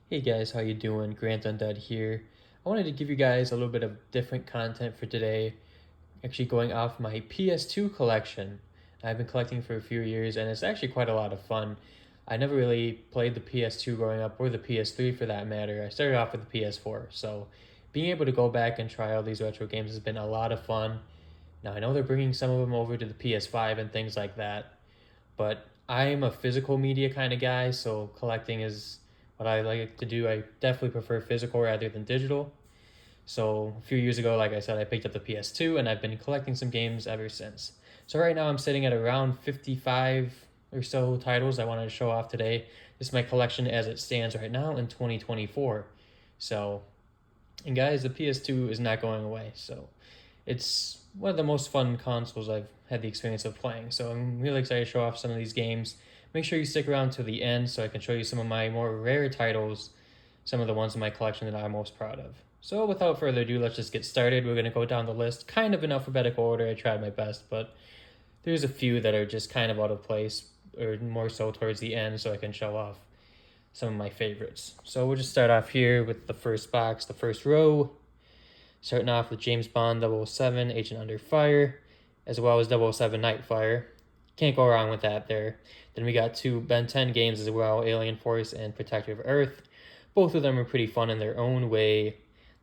Hey guys, how you doing? Grant Undead here. I wanted to give you guys a little bit of different content for today. Actually going off my PS2 collection. I've been collecting for a few years and it's actually quite a lot of fun. I never really played the PS2 growing up or the PS3 for that matter. I started off with the PS4. So being able to go back and try all these retro games has been a lot of fun. Now I know they're bringing some of them over to the PS5 and things like that, but I'm a physical media kind of guy, so collecting is what I like to do. I definitely prefer physical rather than digital. So a few years ago, like I said, I picked up the PS2 and I've been collecting some games ever since. So right now I'm sitting at around 55 or so titles I wanted to show off today. This is my collection as it stands right now in 2024. So, and guys, the PS2 is not going away. So it's one of the most fun consoles I've had the experience of playing. So I'm really excited to show off some of these games. Make sure you stick around to the end so I can show you some of my more rare titles, some of the ones in my collection that I'm most proud of. So without further ado, let's just get started. We're going to go down the list kind of in alphabetical order. I tried my best, but there's a few that are just kind of out of place, or more so towards the end, so I can show off some of my favorites. So we'll just start off here with the first box, the first row. Starting off with James Bond 007, Agent Under Fire, as well as 007 Nightfire. Can't go wrong with that there. Then we got two Ben 10 games as well, Alien Force and Protector of Earth. Both of them are pretty fun in their own way.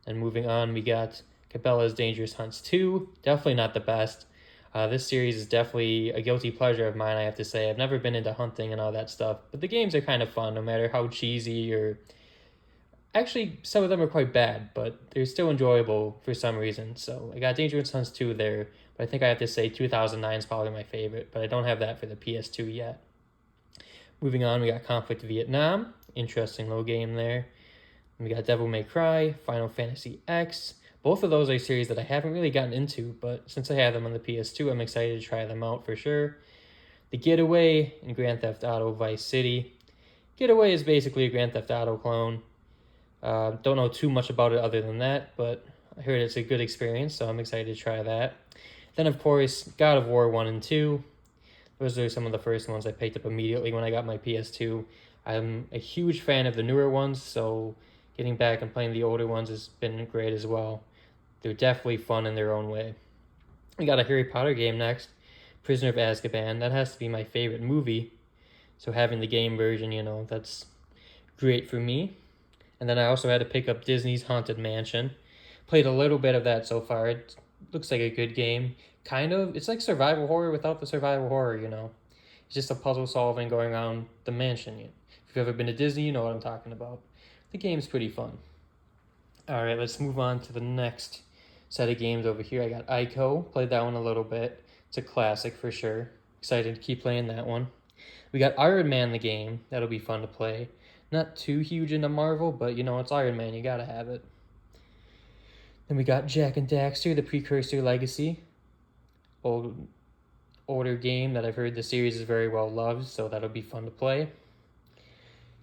And moving on, we got Cabela's Dangerous Hunts 2. Definitely not the best. This series is definitely a guilty pleasure of mine, I have to say. I've never been into hunting and all that stuff, but the games are kind of fun, no matter how cheesy or actually, some of them are quite bad, but they're still enjoyable for some reason. So I got Dangerous Hunts 2 there, but I think I have to say 2009 is probably my favorite, but I don't have that for the PS2 yet. Moving on, we got Conflict Vietnam. Interesting little game there. We got Devil May Cry, Final Fantasy X. Both of those are series that I haven't really gotten into, but since I have them on the PS2, I'm excited to try them out for sure. The Getaway and Grand Theft Auto Vice City. Getaway is basically a Grand Theft Auto clone. Don't know too much about it other than that, but I heard it's a good experience, so I'm excited to try that. Then, of course, God of War 1 and 2. Those are some of the first ones I picked up immediately when I got my PS2. I'm a huge fan of the newer ones, so getting back and playing the older ones has been great as well. They're definitely fun in their own way. We got a Harry Potter game next, Prisoner of Azkaban. That has to be my favorite movie, so having the game version, that's great for me. And then I also had to pick up Disney's Haunted Mansion. Played a little bit of that so far. It looks like a good game. Kind of. It's like survival horror without the survival horror. It's just a puzzle solving going around the mansion. If you've ever been to Disney, you know what I'm talking about. The game's pretty fun. Alright, let's move on to the next set of games over here. I got Ico. Played that one a little bit. It's a classic for sure. Excited to keep playing that one. We got Iron Man the game. That'll be fun to play. Not too huge into Marvel, but it's Iron Man, you gotta have it. Then we got Jack and Daxter, the Precursor Legacy. Older game that I've heard the series is very well loved, so that'll be fun to play.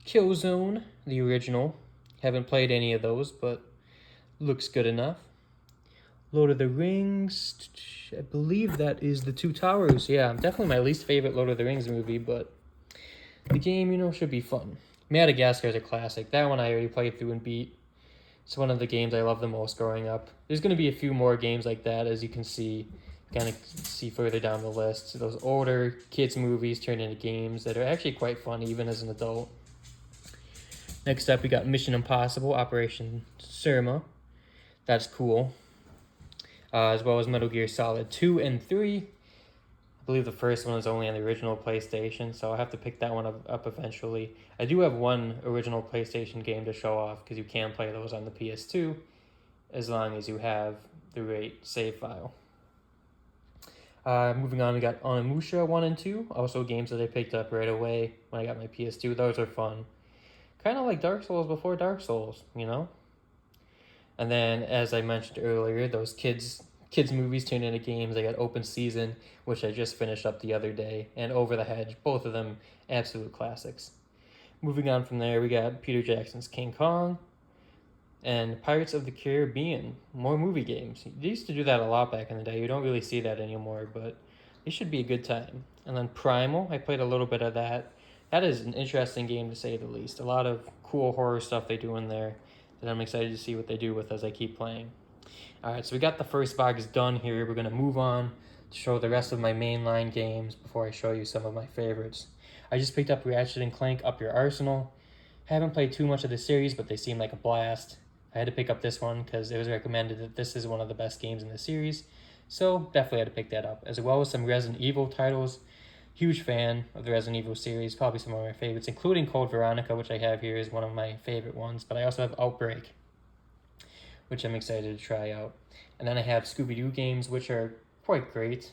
Killzone, the original. Haven't played any of those, but looks good enough. Lord of the Rings, I believe that is the Two Towers. Yeah, definitely my least favorite Lord of the Rings movie, but the game, should be fun. Madagascar is a classic. That one I already played through and beat. It's one of the games I love the most growing up. There's going to be a few more games like that, as you can see. Kind of see further down the list. Those older kids' movies turn into games that are actually quite fun, even as an adult. Next up, we got Mission Impossible, Operation Surma. That's cool. As well as Metal Gear Solid 2 and 3. I believe the first one was only on the original PlayStation, so I'll have to pick that one up eventually. I do have one original PlayStation game to show off, because you can play those on the PS2, as long as you have the right save file. Moving on, we got Onimusha 1 and 2, also games that I picked up right away when I got my PS2. Those are fun. Kind of like Dark Souls before Dark Souls. And then, as I mentioned earlier, those kids movies turned into games. I got Open Season, which I just finished up the other day, and Over the Hedge, both of them absolute classics. Moving on from there, we got Peter Jackson's King Kong and Pirates of the Caribbean, more movie games. They used to do that a lot back in the day. You don't really see that anymore, but it should be a good time. And then Primal, I played a little bit of that. That is an interesting game to say the least. A lot of cool horror stuff they do in there that I'm excited to see what they do with as I keep playing. Alright, so we got the first box done here. We're going to move on to show the rest of my mainline games before I show you some of my favorites. I just picked up Ratchet and Clank Up Your Arsenal. Haven't played too much of the series, but they seem like a blast. I had to pick up this one because it was recommended that this is one of the best games in the series. So definitely had to pick that up, as well as some Resident Evil titles. Huge fan of the Resident Evil series, probably some of my favorites, including Code Veronica, which I have here is one of my favorite ones. But I also have Outbreak, which I'm excited to try out. And then I have Scooby-Doo games, which are quite great.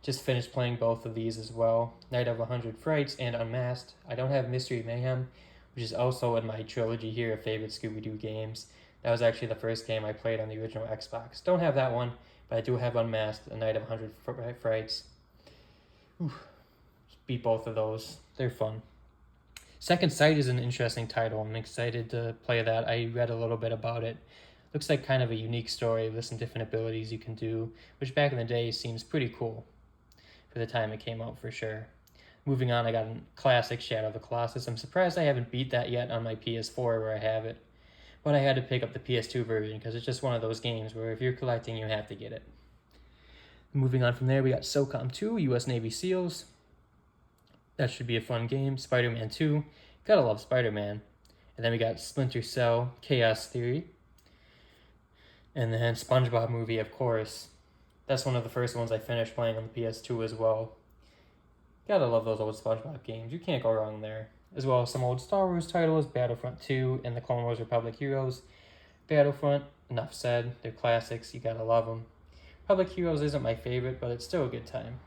Just finished playing both of these as well. Night of 100 Frights and Unmasked. I don't have Mystery Mayhem, which is also in my trilogy here of favorite Scooby-Doo games. That was actually the first game I played on the original Xbox. Don't have that one, but I do have Unmasked, A Night of 100 Frights. Beat both of those. They're fun. Second Sight is an interesting title. I'm excited to play that. I read a little bit about it. Looks like kind of a unique story with some different abilities you can do, which back in the day seems pretty cool for the time it came out for sure. Moving on, I got a classic Shadow of the Colossus. I'm surprised I haven't beat that yet on my PS4 where I have it. But I had to pick up the PS2 version because it's just one of those games where if you're collecting, you have to get it. Moving on from there, we got SOCOM 2, US Navy SEALs. That should be a fun game. Spider-Man 2. Gotta love Spider-Man. And then we got Splinter Cell, Chaos Theory. And then SpongeBob Movie, of course. That's one of the first ones I finished playing on the PS2 as well. Gotta love those old SpongeBob games. You can't go wrong there. As well as some old Star Wars titles, Battlefront 2 and the Clone Wars Republic Heroes. Battlefront, enough said. They're classics. You gotta love them. Republic Heroes isn't my favorite, but it's still a good time.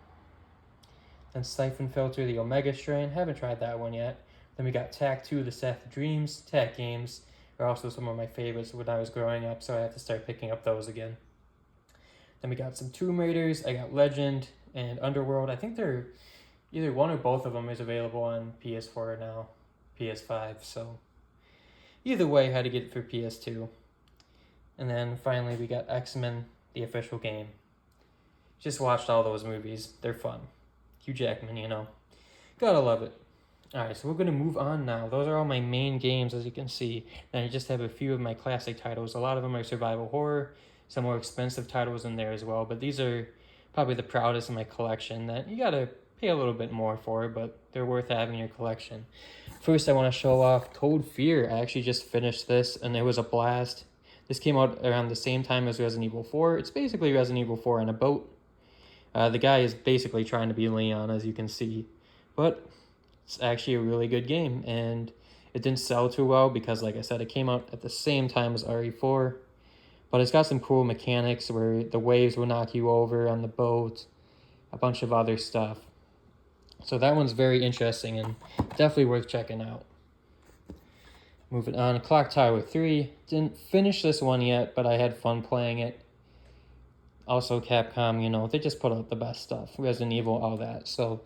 Then Siphon Filter, the Omega Strain. Haven't tried that one yet. Then we got TAC 2, the Seth Dreams. TAC games are also some of my favorites when I was growing up, so I have to start picking up those again. Then we got some Tomb Raiders. I got Legend and Underworld. I think they're either one or both of them is available on PS4 now, PS5. So either way, I had to get it for PS2. And then finally, we got X-Men, the official game. Just watched all those movies. They're fun. Hugh Jackman, you know. Gotta love it. Alright, so we're going to move on now. Those are all my main games, as you can see. And I just have a few of my classic titles. A lot of them are survival horror. Some more expensive titles in there as well. But these are probably the proudest in my collection that you gotta pay a little bit more for, but they're worth having in your collection. First, I want to show off Code Fear. I actually just finished this, and it was a blast. This came out around the same time as Resident Evil 4. It's basically Resident Evil 4 on a boat. The guy is basically trying to be Leon, as you can see. But it's actually a really good game, and it didn't sell too well because, like I said, it came out at the same time as RE4. But it's got some cool mechanics where the waves will knock you over on the boat, a bunch of other stuff. So that one's very interesting and definitely worth checking out. Moving on, Clock Tower 3. Didn't finish this one yet, but I had fun playing it. Also Capcom, you know, they just put out the best stuff. Resident Evil, all that. So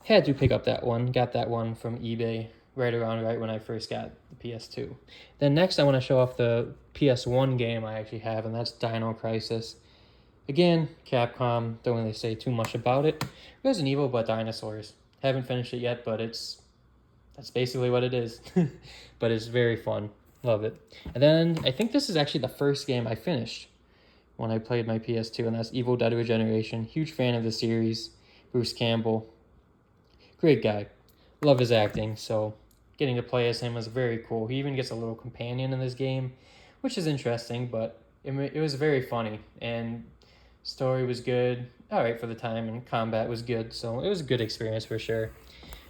had to pick up that one. Got that one from eBay right when I first got the PS2. Then next I want to show off the PS1 game I actually have, and that's Dino Crisis. Again, Capcom, don't really say too much about it. Resident Evil, but dinosaurs. Haven't finished it yet, but that's basically what it is. But it's very fun. Love it. And then I think this is actually the first game I finished when I played my PS2, and that's Evil Dead Regeneration. Huge fan of the series. Bruce Campbell. Great guy. Love his acting, so getting to play as him was very cool. He even gets a little companion in this game, which is interesting, but it was very funny, and story was good, alright for the time, and combat was good, so it was a good experience for sure.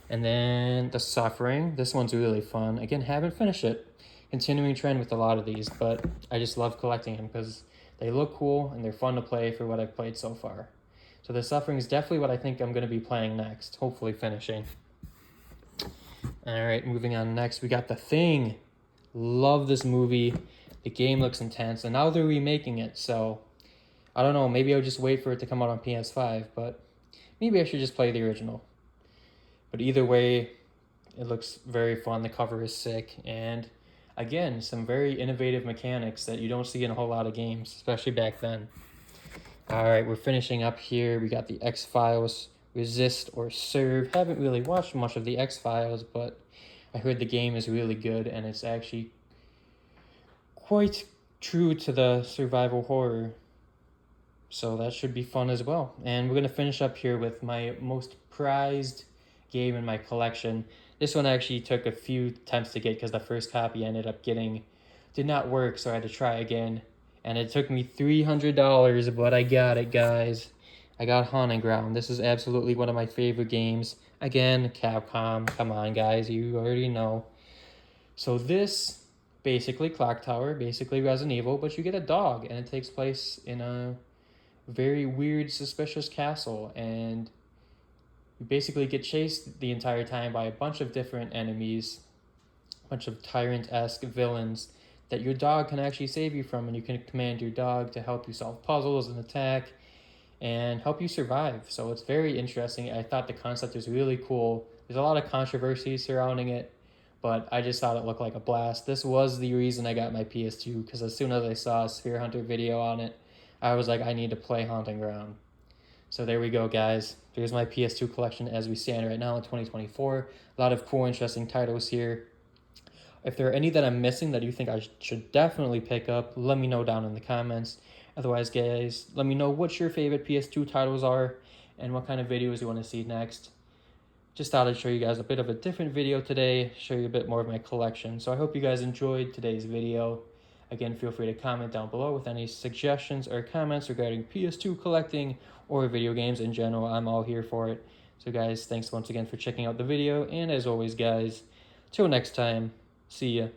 And then The Suffering, this one's really fun. Again, haven't finished it. Continuing trend with a lot of these, but I just love collecting them because they look cool and they're fun to play for what I've played so far. So The Suffering is definitely what I think I'm going to be playing next, hopefully finishing. Alright, moving on next, we got The Thing. Love this movie. The game looks intense, and now they're remaking it, so I don't know, maybe I'll just wait for it to come out on PS5, but maybe I should just play the original. But either way, it looks very fun. The cover is sick, and again, some very innovative mechanics that you don't see in a whole lot of games, especially back then. Alright, we're finishing up here. We got the X-Files, Resist or Serve. Haven't really watched much of the X-Files, but I heard the game is really good, and it's actually quite true to the survival horror. So that should be fun as well. And we're going to finish up here with my most prized game in my collection. This one actually took a few attempts to get because the first copy I ended up getting did not work, so I had to try again. And it took me $300, but I got it, guys. I got Haunting Ground. This is absolutely one of my favorite games. Again, Capcom. Come on, guys. You already know. So this, basically Clock Tower, basically Resident Evil, but you get a dog, and it takes place in a very weird, suspicious castle, and you basically get chased the entire time by a bunch of different enemies, a bunch of tyrant-esque villains that your dog can actually save you from, and you can command your dog to help you solve puzzles and attack and help you survive. So it's very interesting. I thought the concept was really cool. There's a lot of controversy surrounding it, but I just thought it looked like a blast. This was the reason I got my PS2, because as soon as I saw a Sphere Hunter video on it, I was like, I need to play Haunting Ground. So there we go, guys. There's my PS2 collection as we stand right now in 2024. A lot of cool, interesting titles here. If there are any that I'm missing that you think I should definitely pick up, let me know down in the comments. Otherwise, guys, let me know what your favorite PS2 titles are and what kind of videos you want to see next. Just thought I'd show you guys a bit of a different video today, show you a bit more of my collection. So I hope you guys enjoyed today's video. Again, feel free to comment down below with any suggestions or comments regarding PS2 collecting or video games in general. I'm all here for it. So guys, thanks once again for checking out the video. And as always, guys, till next time, see ya.